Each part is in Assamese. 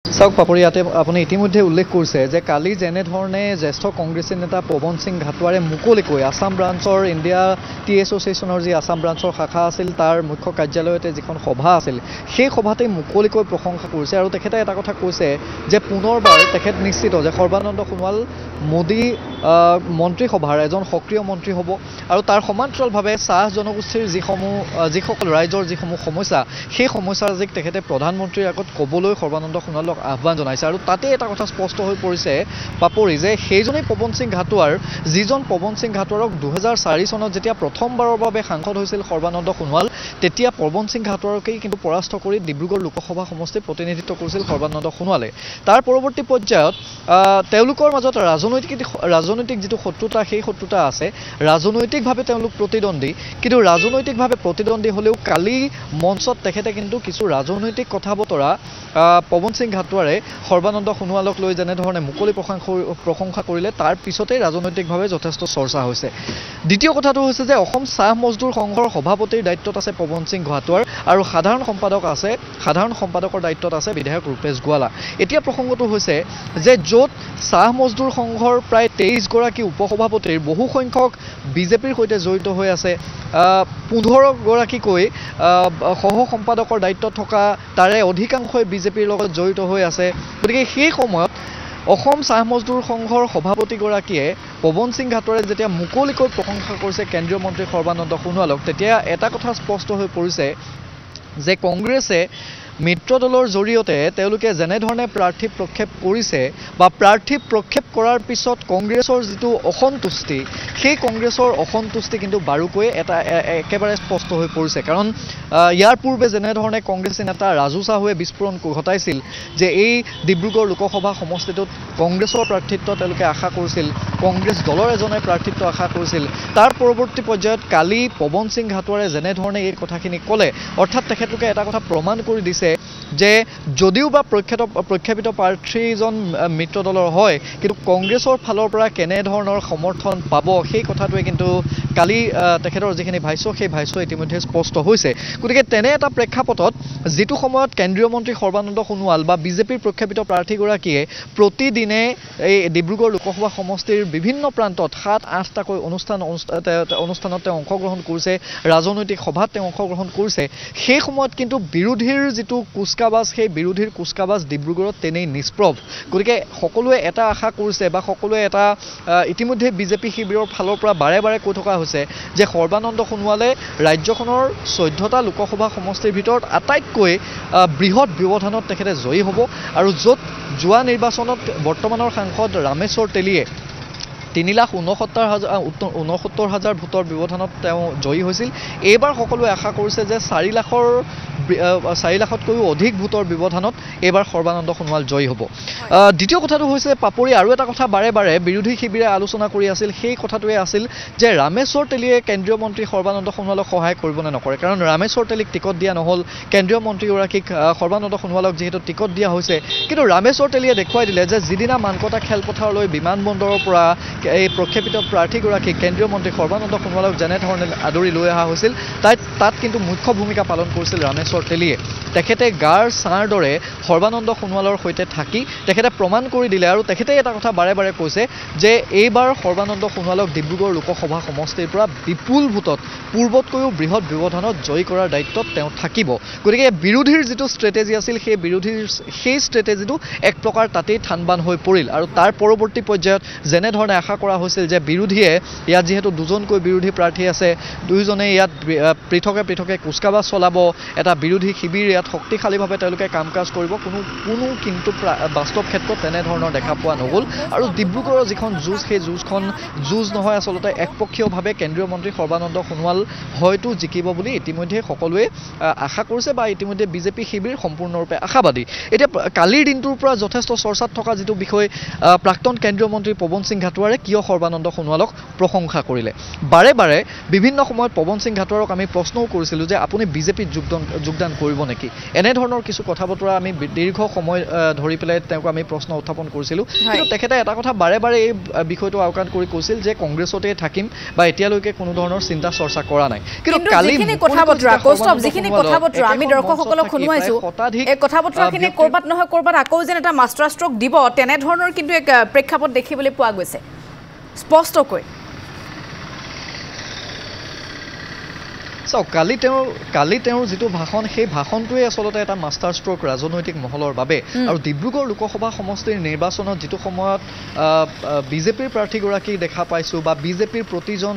চাওক পাপৰি ইয়াতে আপুনি ইতিমধ্যে উল্লেখ কৰিছে যে কালি যেনেধৰণে জ্যেষ্ঠ কংগ্ৰেছী নেতা পৱন সিং ঘাটোৱাৰে মুকলিকৈ আসাম ব্ৰাঞ্চৰ ইণ্ডিয়া টি এছ'চিয়েশ্যনৰ যি আসাম ব্ৰাঞ্চৰ শাখা আছিল তাৰ মুখ্য কাৰ্যালয়তে যিখন সভা আছিল সেই সভাতে মুকলিকৈ প্ৰশংসা কৰিছে আৰু তেখেতে এটা কথা কৈছে যে পুনৰবাৰ তেখেত নিশ্চিত যে সৰ্বানন্দ সোণোৱাল মোদী মন্ত্ৰীসভাৰ এজন সক্ৰিয় মন্ত্ৰী হ'ব আৰু তাৰ সমান্তৰালভাৱে চাহ জনগোষ্ঠীৰ যিসকল ৰাইজৰ যিসমূহ সমস্যা সেই সমস্যাৰাজিক তেখেতে প্ৰধানমন্ত্ৰীৰ আগত ক'বলৈ সৰ্বানন্দ সোণোৱালক আহ্বান জনাইছে আৰু তাতে এটা কথা স্পষ্ট হৈ পৰিছে পাপৰি যে সেইজনেই পৱন সিং ঘাটোৱাৰ যিজন পৱন সিং ঘাটোৱাৰক 2004 চনত যেতিয়া প্ৰথমবাৰৰ বাবে সাংসদ হৈছিল সৰ্বানন্দ সোণোৱাল তেতিয়া পৱন সিং ঘাটোৱাৰকেই কিন্তু পৰাস্ত কৰি ডিব্ৰুগড় লোকসভা সমষ্টিৰ প্ৰতিনিধিত্ব কৰিছিল সৰ্বানন্দ সোণোৱালে তাৰ পৰৱৰ্তী পৰ্যায়ত তেওঁলোকৰ মাজত ৰাজনৈতিক যিটো শত্ৰুতা সেই শত্ৰুতা আছে ৰাজনৈতিকভাৱে তেওঁলোক প্ৰতিদ্বন্দ্বী কিন্তু ৰাজনৈতিকভাৱে প্ৰতিদ্বন্দ্বী হ'লেও কালি মঞ্চত তেখেতে কিন্তু কিছু ৰাজনৈতিক কথা বতৰা পৱন সিং ঘাটোৱাৰে সৰ্বানন্দ সোণোৱালক লৈ যেনেধৰণে মুকলি প্ৰশংসা কৰিলে তাৰ পিছতেই ৰাজনৈতিকভাৱে যথেষ্ট চৰ্চা হৈছে দ্বিতীয় কথাটো হৈছে যে অসম চাহ মজদুৰ সংঘৰ সভাপতিৰ দায়িত্বত আছে পৱন সিং ঘাটোৱাৰ আৰু সাধাৰণ সম্পাদকৰ দায়িত্বত আছে বিধায়ক ৰূপেশ গোৱালা এতিয়া প্ৰসংগটো হৈছে যে য'ত চাহ মজদুৰ সংঘৰ প্ৰায় 23 গৰাকী উপসভাপতিৰ বহু সংখ্যক বিজেপিৰ সৈতে জড়িত হৈ আছে 15 গৰাকীকৈ সহ সম্পাদকৰ দায়িত্বত থকা তাৰে অধিকাংশই বিজেপিৰ লগত জড়িত হৈ আছে গতিকে সেই সময়ত অসম চাহ মজদুৰ সংঘৰ সভাপতিগৰাকীয়ে পৱন সিং ঘাটোৱাৰে যেতিয়া মুকলিকৈ প্ৰশংসা কৰিছে কেন্দ্ৰীয় মন্ত্ৰী সৰ্বানন্দ সোণোৱালক তেতিয়া এটা কথা স্পষ্ট হৈ পৰিছে যে কংগ্ৰেছে মিত্ৰ দলৰ জৰিয়তে তেওঁলোকে যেনেধৰণে প্ৰাৰ্থী প্ৰক্ষেপ কৰিছে বা প্ৰাৰ্থী প্ৰক্ষেপ কৰাৰ পিছত কংগ্ৰেছৰ যিটো অসন্তুষ্টি সেই কংগ্ৰেছৰ অসন্তুষ্টি কিন্তু বাৰুকৈ একেবাৰে স্পষ্ট হৈ পৰিছে কাৰণ ইয়াৰ পূৰ্বে যেনেধৰণে কংগ্ৰেছী নেতা ৰাজু চাহুৱে বিস্ফোৰণ ঘটাইছিল যে এই ডিব্ৰুগড় লোকসভা সমষ্টিটোত কংগ্ৰেছৰ প্ৰাৰ্থিত্ব তেওঁলোকে আশা কৰিছিল কংগ্ৰেছ দলৰ এজনে প্ৰাৰ্থিত্ব আশা কৰিছিল তাৰ পৰৱৰ্তী পৰ্যায়ত কালি পৱন সিং ঘাটোৱাৰে যেনেধৰণে এই কথাখিনি ক'লে অৰ্থাৎ তেখেতলোকে এটা কথা প্ৰমাণ কৰি দিছে যে যদিও বা প্ৰক্ষেপিত প্ৰাৰ্থীজন মিত্ৰ দলৰ হয় কিন্তু কংগ্ৰেছৰ ফালৰ পৰা কেনেধৰণৰ সমৰ্থন পাব সেই কথাটোৱে কিন্তু কালি তেখেতৰ যিখিনি ভাষ্য সেই ভাষ্য ইতিমধ্যে স্পষ্ট হৈছে গতিকে তেনে এটা প্ৰেক্ষাপটত যিটো সময়ত কেন্দ্ৰীয় মন্ত্ৰী সৰ্বানন্দ সোণোৱাল বা বিজেপিৰ প্ৰক্ষেপিত প্ৰাৰ্থীগৰাকীয়ে প্ৰতিদিনে এই ডিব্ৰুগড় লোকসভা সমষ্টিৰ বিভিন্ন প্ৰান্তত 7-8টাকৈ অনুষ্ঠানত তেওঁ অংশগ্ৰহণ কৰিছে ৰাজনৈতিক সভাত তেওঁ অংশগ্ৰহণ কৰিছে সেই সময়ত কিন্তু বিৰোধীৰ যিটো কুচকাবাজ সেই বিৰোধীৰ কুচকাবাজ ডিব্ৰুগড়ত তেনেই নিষ্প্ৰভ গতিকে সকলোৱে এটা আশা কৰিছে বা সকলোৱে এটা ইতিমধ্যে বিজেপি শিবিৰৰ ফালৰ পৰা বাৰে বাৰে কৈ থকা হৈছে যে সৰ্বানন্দ সোণোৱালে ৰাজ্যখনৰ 14টা লোকসভা সমষ্টিৰ ভিতৰত আটাইতকৈ বৃহৎ ব্যৱধানত তেখেতে জয়ী হ'ব আৰু য'ত যোৱা নিৰ্বাচনত বৰ্তমানৰ সাংসদ ৰামেশ্বৰ তেলীয়ে 3,69,000 ভোটৰ ব্যৱধানত তেওঁ জয়ী হৈছিল এইবাৰ সকলোৱে আশা কৰিছে যে 4 লাখতকৈও অধিক ভোটৰ ব্যৱধানত এইবাৰ সৰ্বানন্দ সোণোৱাল জয়ী হ'ব দ্বিতীয় কথাটো হৈছে পাপৰি আৰু এটা কথা বাৰে বাৰে বিৰোধী শিবিৰে আলোচনা কৰি আছিল সেই কথাটোৱে আছিল যে ৰামেশ্বৰ তেলীয়ে কেন্দ্ৰীয় মন্ত্ৰী সৰ্বানন্দ সোণোৱালক সহায় কৰিব নে নকৰে কাৰণ ৰামেশ্বৰ তেলীক টিকট দিয়া নহ'ল কেন্দ্ৰীয় মন্ত্ৰীগৰাকীক সৰ্বানন্দ সোণোৱালক যিহেতু টিকট দিয়া হৈছে কিন্তু ৰামেশ্বৰ তেলীয়ে দেখুৱাই দিলে যে যিদিনা মানকটা খেলপথাৰলৈ বিমানবন্দৰৰ পৰা এই প্ৰক্ষেপিত প্ৰাৰ্থীগৰাকীক কেন্দ্ৰীয় মন্ত্ৰী সৰ্বানন্দ সোণোৱালক যেনেধৰণে আদৰি লৈ অহা হৈছিল তাত কিন্তু মুখ্য ভূমিকা পালন কৰিছিল ৰামেশ্বৰ তেলীয়ে তেখেতে গাৰ ছাঁৰ দৰে সৰ্বানন্দ সোণোৱালৰ সৈতে থাকি তেখেতে প্ৰমাণ কৰি দিলে আৰু তেখেতে এটা কথা বাৰে বাৰে কৈছে যে এইবাৰ সৰ্বানন্দ সোণোৱালক ডিব্ৰুগড় লোকসভা সমষ্টিৰ পৰা বিপুল ভোটত পূৰ্বতকৈও বৃহৎ ব্যৱধানত জয়ী কৰাৰ দায়িত্বত তেওঁ থাকিব গতিকে বিৰোধীৰ যিটো ষ্ট্ৰেটেজি আছিল সেই ষ্ট্ৰেটেজিটো এক প্ৰকাৰ তাতেই থানবান হৈ পৰিল আৰু তাৰ পৰৱৰ্তী পৰ্যায়ত যেনেধৰণে আশা কৰা হৈছিল যে বিৰোধীয়ে ইয়াত যিহেতু দুজনকৈ বিৰোধী প্ৰাৰ্থী আছে দুয়োজনে ইয়াত পৃথকে কুচকাবাজ চলাব এটা বিৰোধী শিবিৰ ইয়াত শক্তিশালীভাৱে তেওঁলোকে কাম কাজ কৰিব কোনো কিন্তু বাস্তৱ ক্ষেত্ৰত তেনেধৰণৰ দেখা পোৱা নগ'ল আৰু ডিব্ৰুগড়ৰ যিখন যুঁজ সেই যুঁজ নহয় আচলতে একপক্ষীয়ভাৱে কেন্দ্ৰীয় মন্ত্ৰী সৰ্বানন্দ সোণোৱাল হয়তো জিকিব বুলি ইতিমধ্যে সকলোৱে আশা কৰিছে বা ইতিমধ্যে বিজেপি শিবিৰ সম্পূৰ্ণৰূপে আশাবাদী এতিয়া কালিৰ দিনটোৰ পৰা যথেষ্ট চৰ্চাত থকা যিটো বিষয় প্ৰাক্তন কেন্দ্ৰীয় মন্ত্ৰী পৱন সিং ঘাটোৱাৰে কিয় সৰ্বানন্দ সোণোৱালক প্ৰশংসা কৰিলে বাৰে বাৰে বিভিন্ন সময়ত পৱন সিং ঘাটোৱাৰক আমি প্ৰশ্নও কৰিছিলোঁ যে আপুনি বিজেপিত যোগদান কৰিব নেকি এনেধৰণৰ কিছু কথা বতৰা আমি দীৰ্ঘ সময় ধৰি পেলাই তেওঁক আমি প্ৰশ্ন উত্থাপন কৰিছিলোঁ কিন্তু তেখেতে এটা কথা বাৰে বাৰে এই বিষয়টো আওকাণ কৰি কৈছিল যে কংগ্ৰেছতে থাকিম বা এতিয়ালৈকে কোনো ধৰণৰ চিন্তা চৰ্চা কৰা নাই কিন্তু কালি কথা বতৰা কৌস্তভ যিখিনি কথা বতৰা আমি দৰ্শকসকলক শুনুৱাইছোঁ এই কথা বতৰাখিনি ক'ৰবাত নহয় ক'ৰবাত আকৌ যেন এটা মাষ্টাৰ ষ্ট্ৰক দিব তেনেধৰণৰ কিন্তু এক প্ৰেক্ষাপট দেখিবলৈ পোৱা গৈছে স্পষ্টকৈ চাওক কালি তেওঁৰ যিটো ভাষণ সেই ভাষণটোৱে আচলতে এটা মাষ্টাৰ ষ্ট্ৰক ৰাজনৈতিক মহলৰ বাবে আৰু ডিব্ৰুগড় লোকসভা সমষ্টিৰ নিৰ্বাচনত যিটো সময়ত বিজেপিৰ প্ৰাৰ্থীগৰাকীক দেখা পাইছোঁ বা বিজেপিৰ প্ৰতিজন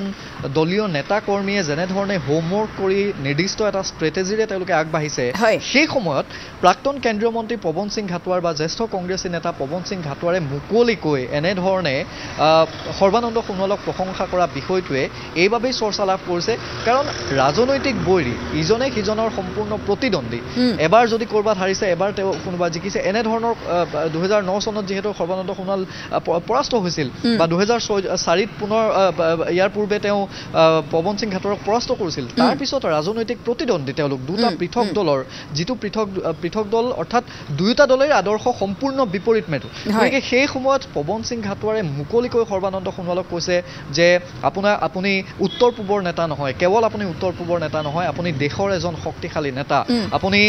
দলীয় নেতা কৰ্মীয়ে যেনেধৰণে হোমৱৰ্ক কৰি নিৰ্দিষ্ট এটা ষ্ট্ৰেটেজিৰে তেওঁলোকে আগবাঢ়িছে সেই সময়ত প্ৰাক্তন কেন্দ্ৰীয় মন্ত্ৰী পৱন সিং ঘাটোৱাৰ বা জ্যেষ্ঠ কংগ্ৰেছী নেতা পৱন সিং ঘাটোৱাৰে মুকলিকৈ এনেধৰণে সৰ্বানন্দ সোণোৱালক প্ৰশংসা কৰা বিষয়টোৱে এইবাবেই চৰ্চা লাভ কৰিছে কাৰণ ৰাজনৈতিক বৈৰী ইজনে সিজনৰ সম্পূৰ্ণ প্ৰতিদ্বন্দ্বী এবাৰ যদি ক'ৰবাত হাৰিছে এবাৰ তেওঁ কোনোবা জিকিছে এনেধৰণৰ 2009 চনত যিহেতু সৰ্বানন্দ সোণোৱাল পৰাস্ত হৈছিল বা 2004ত পুনৰ ইয়াৰ পূৰ্বে তেওঁ পৱন সিং ঘাটোৱাৰক পৰাস্ত কৰিছিল তাৰপিছত ৰাজনৈতিক প্ৰতিদ্বন্দ্বী তেওঁলোক দুটা পৃথক দলৰ যিটো পৃথক দল অৰ্থাৎ দুয়োটা দলৰ আদৰ্শ সম্পূৰ্ণ বিপৰীত মেৰু গতিকে সেই সময়ত পৱন সিং ঘাটোৱাৰে মুকলিকৈ সৰ্বানন্দ সোণোৱালক কৈছে যে আপুনি উত্তৰ পূবৰ নেতা নহয় কেৱল আপুনি উত্তৰ পূবৰ নেতা নহয় আপুনি দেশৰ এজন শক্তিশালী নেতা আপুনি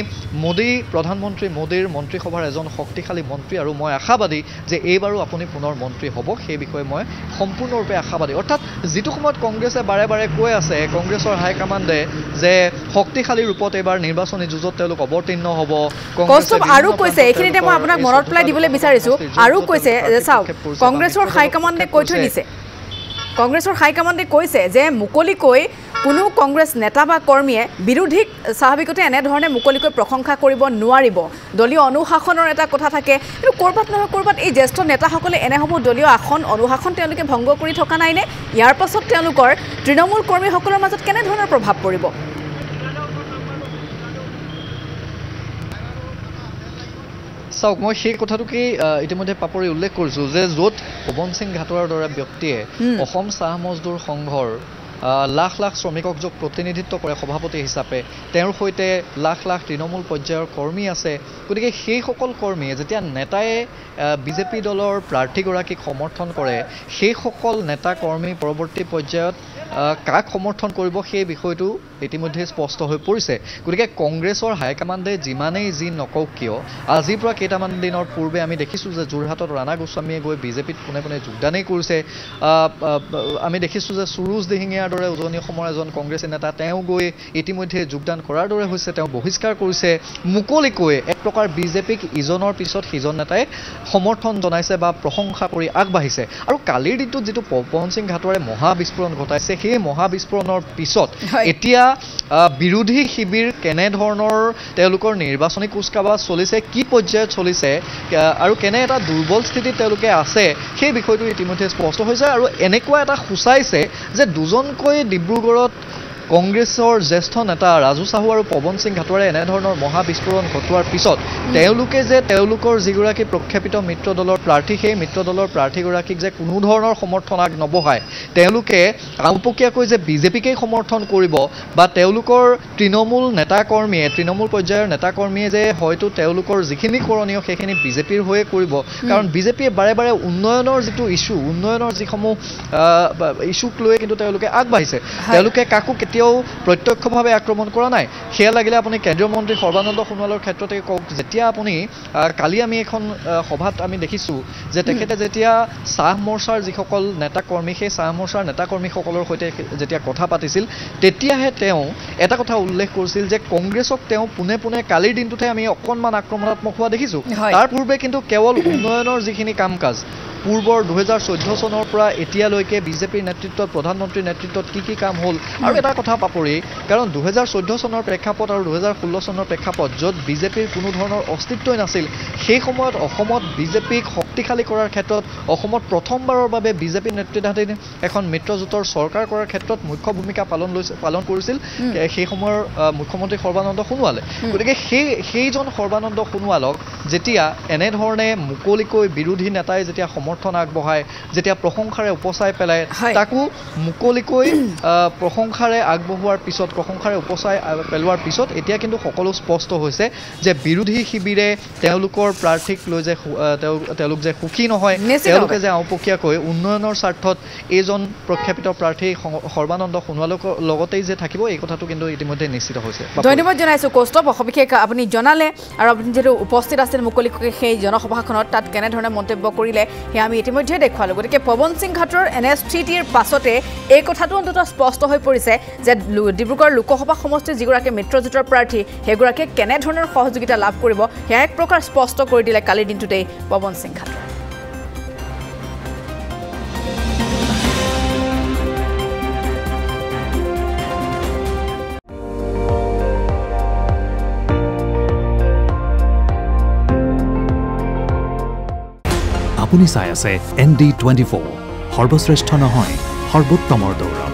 প্ৰধানমন্ত্ৰী মোদীৰ মন্ত্ৰীসভাৰ এজন শক্তিশালী মন্ত্ৰী আৰু মই আশাবাদী যে এইবাৰো আপুনি পুনৰ মন্ত্ৰী হ'ব সেই বিষয়ে মই সম্পূৰ্ণৰূপে আশাবাদী অৰ্থাৎ যিটো সময়ত কংগ্ৰেছে বাৰে বাৰে কৈ আছে কংগ্ৰেছৰ হাইকমাণ্ডে যে শক্তিশালী ৰূপত এইবাৰ নিৰ্বাচনী যুঁজত তেওঁলোক অৱতীৰ্ণ হ'ব আৰু কৈছে এইখিনিতে মই আপোনাক মনত পেলাই দিবলৈ বিচাৰিছোঁ আৰু কৈছে যে চাওক কংগ্ৰেছৰ হাইকমাণ্ডে কৈ থৈ দিছে কংগ্ৰেছৰ হাইকমাণ্ডে কৈছে যে মুকলিকৈ কোনো কংগ্ৰেছ নেতা বা কৰ্মীয়ে বিৰোধীক স্বাভাৱিকতে এনেধৰণে মুকলিকৈ প্ৰশংসা কৰিব নোৱাৰিব দলীয় অনুশাসনৰ এটা কথা থাকে কিন্তু ক'ৰবাত নহয় ক'ৰবাত এই জ্যেষ্ঠ নেতাসকলে এনেসমূহ দলীয় অনুশাসন তেওঁলোকে ভংগ কৰি থকা নাইনে ইয়াৰ পাছত তেওঁলোকৰ তৃণমূল কৰ্মীসকলৰ মাজত কেনেধৰণৰ প্ৰভাৱ পৰিব চাওক মই সেই কথাটোকে ইতিমধ্যে পাপৰি উল্লেখ কৰিছোঁ যে য'ত পৱন সিং ঘাটোৱাৰ দৰে ব্যক্তিয়ে অসম চাহ মজদুৰ সংঘৰ লাখ লাখ শ্ৰমিকক য'ত প্ৰতিনিধিত্ব কৰে সভাপতি হিচাপে তেওঁৰ সৈতে লাখ লাখ তৃণমূল পৰ্যায়ৰ কৰ্মী আছে গতিকে সেইসকল কৰ্মীয়ে যেতিয়া নেতাই বিজেপি দলৰ প্ৰাৰ্থীগৰাকীক সমৰ্থন কৰে সেইসকল নেতা কৰ্মী পৰৱৰ্তী পৰ্যায়ত কাক সমৰ্থন কৰিব সেই বিষয়টো ইতিমধ্যে স্পষ্ট হৈ পৰিছে গতিকে কংগ্ৰেছৰ হাইকমাণ্ডে যিমানেই যি নকওক কিয় আজিৰ পৰা কেইটামান দিনৰ পূৰ্বে আমি দেখিছোঁ যে যোৰহাটত ৰাণা গোস্বামীয়ে গৈ বিজেপিত পোনে পোনে যোগদানেই কৰিছে আমি দেখিছোঁ যে সুৰুজ দিহিঙীয়াৰ দৰে উজনি অসমৰ এজন কংগ্ৰেছী নেতা তেওঁ গৈ ইতিমধ্যে যোগদান কৰাৰ দৰে হৈছে তেওঁ বহিষ্কাৰ কৰিছে মুকলিকৈ এক প্ৰকাৰ বিজেপিক ইজনৰ পিছত সিজন নেতাই সমৰ্থন জনাইছে বা প্ৰশংসা কৰি আগবাঢ়িছে আৰু কালিৰ দিনটোত যিটো পৱন সিং ঘাটোৱাৰে মহাবিস্ফোৰণ ঘটাইছে সেই মহাবিস্ফোৰণৰ পিছত এতিয়া বিৰোধী শিবিৰ কেনেধৰণৰ তেওঁলোকৰ নিৰ্বাচনী কুচকাৱাজ চলিছে কি পৰ্যায়ত চলিছে আৰু কেনে এটা দুৰ্বল স্থিতিত তেওঁলোকে আছে সেই বিষয়টো ইতিমধ্যে স্পষ্ট হৈছে আৰু এনেকুৱা এটা সূচাইছে যে দুজনকৈ ডিব্ৰুগড়ত কংগ্ৰেছৰ জ্যেষ্ঠ নেতা ৰাজু চাহু আৰু পৱন সিং ঘাটোৱাৰে এনেধৰণৰ মহাবিস্ফোৰণ ঘটোৱাৰ পিছত তেওঁলোকে যে তেওঁলোকৰ যিগৰাকী প্ৰক্ষেপিত মিত্ৰ দলৰ প্ৰাৰ্থী সেই মিত্ৰ দলৰ প্ৰাৰ্থীগৰাকীক যে কোনো ধৰণৰ সমৰ্থন আগ নবঢ়ায় তেওঁলোকে আওপকীয়াকৈ যে বিজেপিকেই সমৰ্থন কৰিব বা তেওঁলোকৰ তৃণমূল নেতাকৰ্মীয়ে তৃণমূল পৰ্যায়ৰ নেতাকৰ্মীয়ে যে হয়তো তেওঁলোকৰ যিখিনি কৰণীয় সেইখিনি বিজেপিৰ হৈয়ে কৰিব কাৰণ বিজেপিয়ে বাৰে বাৰে উন্নয়নৰ যিটো ইছ্যু উন্নয়নৰ যিসমূহ ইছ্যুক লৈ কিন্তু তেওঁলোকে আগবাঢ়িছে তেওঁলোকে কাকো কেতিয়াও প্ৰত্যক্ষভাৱে আক্ৰমণ কৰা নাই সেয়া লাগিলে আপুনি কেন্দ্ৰীয় মন্ত্ৰী সৰ্বানন্দ সোণোৱালৰ ক্ষেত্ৰতে কওক যেতিয়া আপুনি কালি আমি এখন সভাত আমি দেখিছোঁ যে তেখেতে যেতিয়া চাহ মৰ্চাৰ যিসকল নেতাকৰ্মী সেই চাহ মৰ্চাৰ নেতাকৰ্মীসকলৰ সৈতে যেতিয়া কথা পাতিছিল তেতিয়াহে তেওঁ এটা কথা উল্লেখ কৰিছিল যে কংগ্ৰেছক তেওঁ পোনে পোনে কালিৰ দিনটোতে আমি অকণমান আক্ৰমণাত্মক হোৱা দেখিছোঁ তাৰ পূৰ্বে কিন্তু কেৱল উন্নয়নৰ যিখিনি কাম কাজ পূৰ্বৰ 2014 চনৰ পৰা এতিয়ালৈকে বিজেপিৰ নেতৃত্বত প্ৰধানমন্ত্ৰীৰ নেতৃত্বত কি কাম হ'ল আৰু এটা কথা পাপৰি কাৰণ 2014 চনৰ প্ৰেক্ষাপট আৰু 2016 চনৰ প্ৰেক্ষাপট য'ত বিজেপিৰ কোনো ধৰণৰ অস্তিত্বই নাছিল সেই সময়ত অসমত বিজেপিক শক্তিশালী কৰাৰ ক্ষেত্ৰত অসমত প্ৰথমবাৰৰ বাবে বিজেপি নেতৃত্বাধীন এখন মিত্ৰজোঁটৰ চৰকাৰ কৰাৰ ক্ষেত্ৰত মুখ্য ভূমিকা পালন কৰিছিল সেই সময়ৰ মুখ্যমন্ত্ৰী সৰ্বানন্দ সোণোৱালে গতিকে সেইজন সৰ্বানন্দ সোণোৱালক যেতিয়া এনেধৰণে মুকলিকৈ বিৰোধী নেতাই যেতিয়া সমৰ্থন আগবঢ়ায় যেতিয়া প্ৰশংসাৰে উপচাই পেলায় তাকো মুকলিকৈ প্ৰশংসাৰে আগবঢ়োৱাৰ পিছত প্ৰশংসাৰে উপচাই পেলোৱাৰ পিছত এতিয়া কিন্তু সকলো স্পষ্ট হৈছে যে বিৰোধী শিবিৰে তেওঁলোকৰ প্ৰাৰ্থীক লৈ যে তেওঁলোক যে সুখী নহয় তেওঁলোকে যে আওপকীয়াকৈ উন্নয়নৰ স্বাৰ্থত এইজন প্ৰখ্যাপিত প্ৰাৰ্থী সৰ্বানন্দ সোণোৱালৰ লগতেই যে থাকিব এই কথাটো কিন্তু ইতিমধ্যে নিশ্চিত হৈছে ধন্যবাদ জনাইছোঁ কৌস্তভ সবিশেষ আপুনি জনালে আৰু আপুনি যিহেতু উপস্থিত আছিল মুকলিকৈ সেই জনসভাখনত তাত কেনেধৰণে মন্তব্য কৰিলে সেয়া আমি ইতিমধ্যে দেখুৱালোঁ গতিকে পৱন সিং ঘাটৰ এনে স্থিতিৰ পাছতে এই কথাটো অন্ততঃ স্পষ্ট হৈ পৰিছে যে ডিব্ৰুগড় লোকসভা সমষ্টিৰ যিগৰাকী মিত্ৰজোঁটৰ প্ৰাৰ্থী সেইগৰাকীয়ে কেনেধৰণৰ সহযোগিতা লাভ কৰিব সেয়া এক প্ৰকাৰ স্পষ্ট কৰি দিলে কালিৰ দিনটোতেই পৱন সিং ঘাটৰ আপুনি চাই আছে ND24 সৰ্বশ্ৰেষ্ঠ নহয় সৰ্বোত্তমৰ দৌৰ